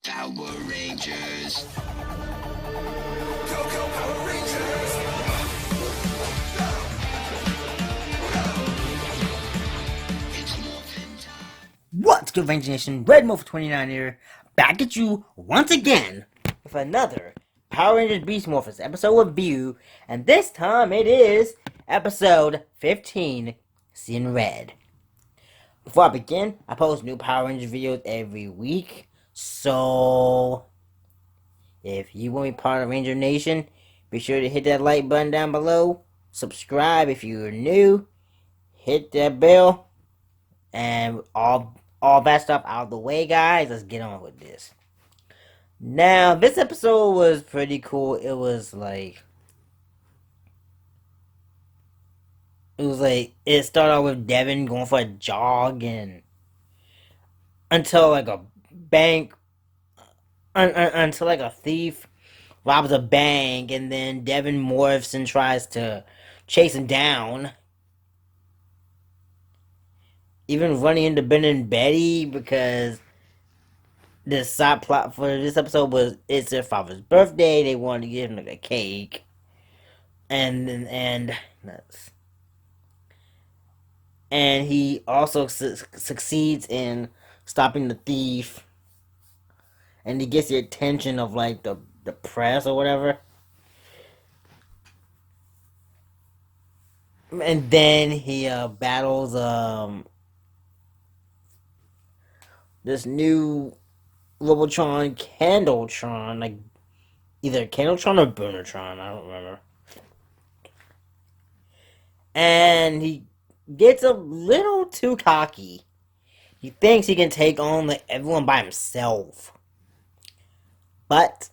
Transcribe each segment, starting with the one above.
Power Rangers. Go, go, Power Rangers! It's morphin' time. What's good, Ranger Nation? Red Morpher 29 here, back at you once again with another Power Rangers Beast Morphers episode review, and this time it is episode 15, Seeing Red. Before I begin, I post new Power Rangers videos every week, so if you want to be part of Ranger Nation, be sure to hit that like button down below, subscribe if you're new, hit that bell, and all that stuff out of the way, guys. Let's get on with this. Now, this episode was pretty cool. It started out with Devin going for a jog and until like a bank, until like a thief robs a bank, and then Devin morphs and tries to chase him down. Even running into Ben and Betty because the side plot for this episode was it's their father's birthday. They wanted to give him like a cake, and and he also succeeds in stopping the thief, and he gets the attention of like the press or whatever. And then he battles this new Robotron Candletron, like either Candletron or Burnertron, I don't remember. And he gets a little too cocky. He thinks he can take on like everyone by himself. But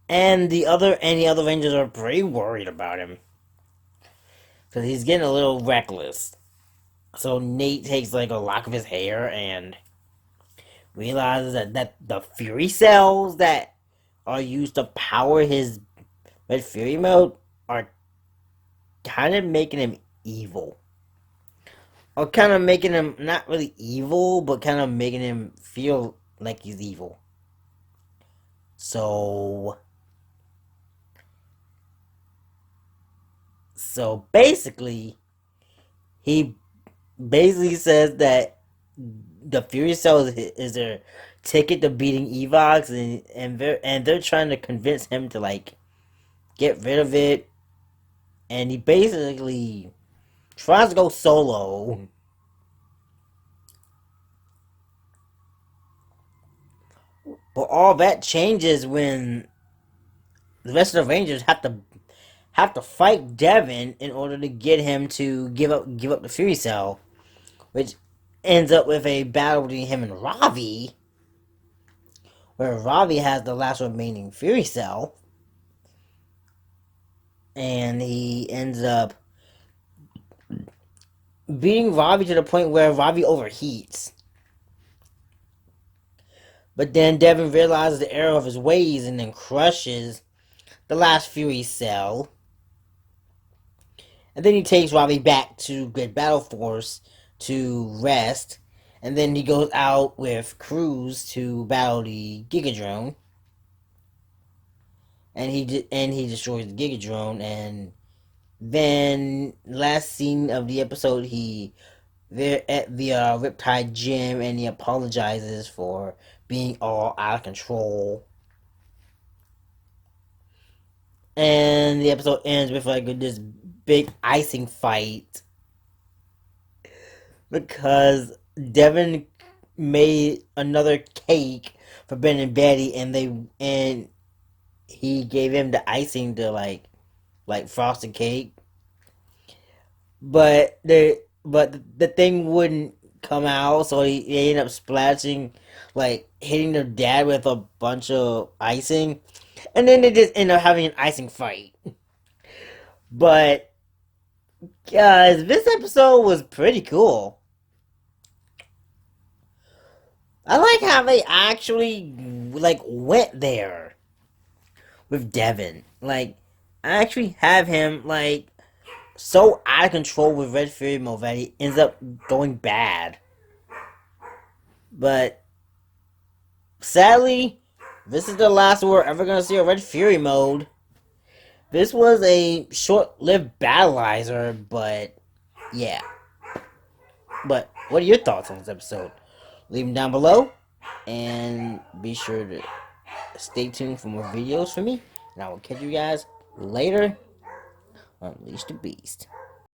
the other Rangers are pretty worried about him. Because he's getting a little reckless. So Nate takes like a lock of his hair and realizes that the Fury cells that are used to power his Red Fury mode are kind of making him evil. Or kind of making him not really evil, but kind of making him feel like he's evil. So basically, he basically says that the Fury Cell is their ticket to beating Evox, and they're trying to convince him to like get rid of it, and he basically tries to go solo. But all that changes when the rest of the Rangers have to fight Devin in order to get him to give up the Fury Cell, which ends up with a battle between him and Ravi, where Ravi has the last remaining Fury Cell, and he ends up beating Ravi to the point where Ravi overheats. But then Devin realizes the error of his ways and then crushes the last Fury Cell. And then he takes Ravi back to Great Battle Force to rest. And then he goes out with Cruz to battle the Gigadrone. And he destroys the Gigadrone. And then last scene of the episode, they're at the Riptide Gym, and he apologizes for being all out of control. And the episode ends with like this big icing fight because Devin made another cake for Ben and Betty, and he gave him the icing to like frosted cake, but the thing wouldn't come out, so he ended up splashing, like hitting their dad with a bunch of icing, and then they just end up having an icing fight. But guys, this episode was pretty cool. I like how they actually like went there with Devin. Like, I actually have him like so out of control with Red Fury mode that he ends up going bad. But sadly, this is the last we're ever gonna see a Red Fury mode. This was a short-lived battleizer, but yeah. But what are your thoughts on this episode? Leave them down below, and be sure to stay tuned for more videos from me. And I will catch you guys later. Unleash the Beast.